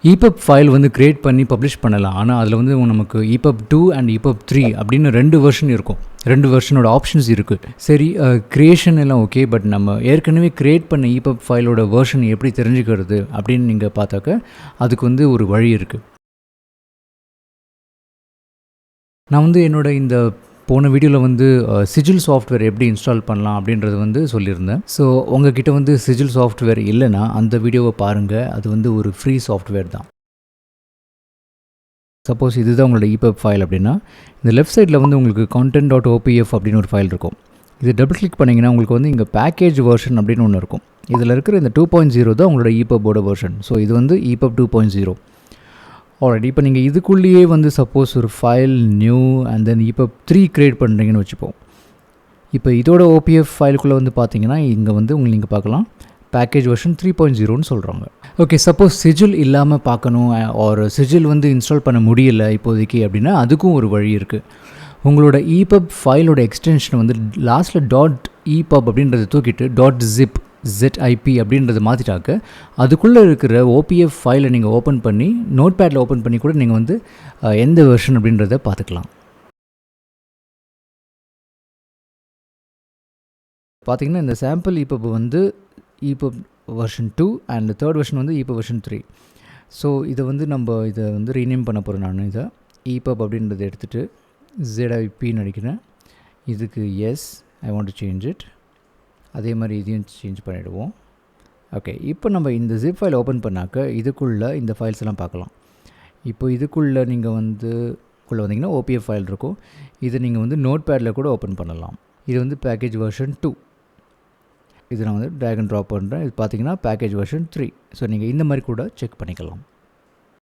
EPUB file வந்து create பண்ணி publish பண்ணலாம். ஆனால் அதில் வந்து நமக்கு EPUB 2 அண்ட் EPUB 3 அப்படின்னு 2 வெர்ஷன் இருக்கும். 2 வெர்ஷனோட ஆப்ஷன்ஸ் இருக்குது. சரி, க்ரியேஷன் எல்லாம் ஓகே. பட் நம்ம ஏற்கனவே க்ரியேட் பண்ண EPUB ஃபைலோட வெர்ஷன் எப்படி தெரிஞ்சுக்கிறது அப்படின்னு நீங்கள் பார்த்தாக்க அதுக்கு வந்து ஒரு வழி இருக்குது. நான் வந்து என்னோட இந்த போன வீடியோவில் வந்து சிஜில் சாஃப்ட்வேர் எப்படி இன்ஸ்டால் பண்ணலாம் அப்படின்றது வந்து சொல்லியிருந்தேன். ஸோ உங்ககிட்ட வந்து சிஜில் சாஃப்ட்வேர் இல்லைன்னா அந்த வீடியோவை பாருங்கள். அது வந்து ஒரு ஃப்ரீ சாஃப்ட்வேர் தான். சப்போஸ் இதுதான் உங்களோட EPUB ஃபைல் அப்படின்னா இந்த லெஃப்ட் சைடில் வந்து உங்களுக்கு content.opf அப்படின்னு ஒரு ஃபைல் இருக்கும். இது டபுள் கிளிக் பண்ணிங்கன்னா உங்களுக்கு வந்து இங்கே பேக்கேஜ் வெர்ஷன் அப்படின்னு ஒன்று இருக்கும். இதில் இருக்கிற இந்த 2.0 தான் உங்களோட EPUBோட வெர்ஷன். ஸோ இது வந்து EPUB 2.0. ஆல்ரைட். இப்போ நீங்கள் இதுக்குள்ளேயே வந்து சப்போஸ் ஒரு file new and then EPUB 3 create பண்ணுறீங்கன்னு வச்சுப்போம். இப்போ இதோட OPF ஃபைலுக்குள்ளே வந்து பார்த்தீங்கன்னா இங்கே வந்து நீங்கள் பார்க்கலாம் பேக்கேஜ் வெர்ஷன் 3.0ன்னு சொல்கிறாங்க. ஓகே, சப்போஸ் சிஜில் இல்லாமல் பார்க்கணும் ஒரு சிஜில் வந்து இன்ஸ்டால் பண்ண முடியல இப்போதைக்கு அப்படின்னா அதுக்கும் ஒரு வழி இருக்குது. உங்களோட EPUB ஃபைலோட எக்ஸ்டென்ஷனை வந்து லாஸ்ட்டில் .EPUB அப்படின்றத தூக்கிட்டு .zip ZIP அப்படின்றத மாற்றிட்டாக்க அதுக்குள்ளே இருக்கிற OPF ஃபைலை நீங்கள் ஓப்பன் பண்ணி நோட்பேடில் ஓப்பன் பண்ணி கூட நீங்கள் வந்து எந்த வெர்ஷன் அப்படின்றத பார்த்துக்கலாம். பார்த்திங்கன்னா இந்த சாம்பிள் EPUB வந்து EPUB version 2 and third version வந்து EPUB வெர்ஷன் 3. ஸோ இதை வந்து ரீநேம் பண்ண போகிறேன். நான் இதை EPUB அப்படின்றத எடுத்துகிட்டு ZIPன்னு அடிக்கிறேன். இதுக்கு yes I want to change it. அதே மாதிரி இதையும் சேஞ்ச் பண்ணிவிடுவோம். ஓகே, இப்போ நம்ம இந்த ஜிப் ஃபைல் ஓப்பன் பண்ணாக்க இதுக்குள்ளே இந்த ஃபைல்ஸ் எல்லாம் பார்க்கலாம். இப்போ இதுக்குள்ளே நீங்கள் வந்து வந்தீங்கன்னா OPF ஃபைல் இருக்கும். இதை நீங்கள் வந்து நோட்பேடில் கூட ஓப்பன் பண்ணலாம். இது வந்து பேக்கேஜ் வெர்ஷன் 2. இது நான் வந்து ட்ராக் அண்ட் ட்ராப் பண்ணுறேன். இது பார்த்தீங்கன்னா பேக்கேஜ் வெர்ஷன் 3. ஸோ நீங்கள் இந்த மாதிரி கூட செக் பண்ணிக்கலாம்.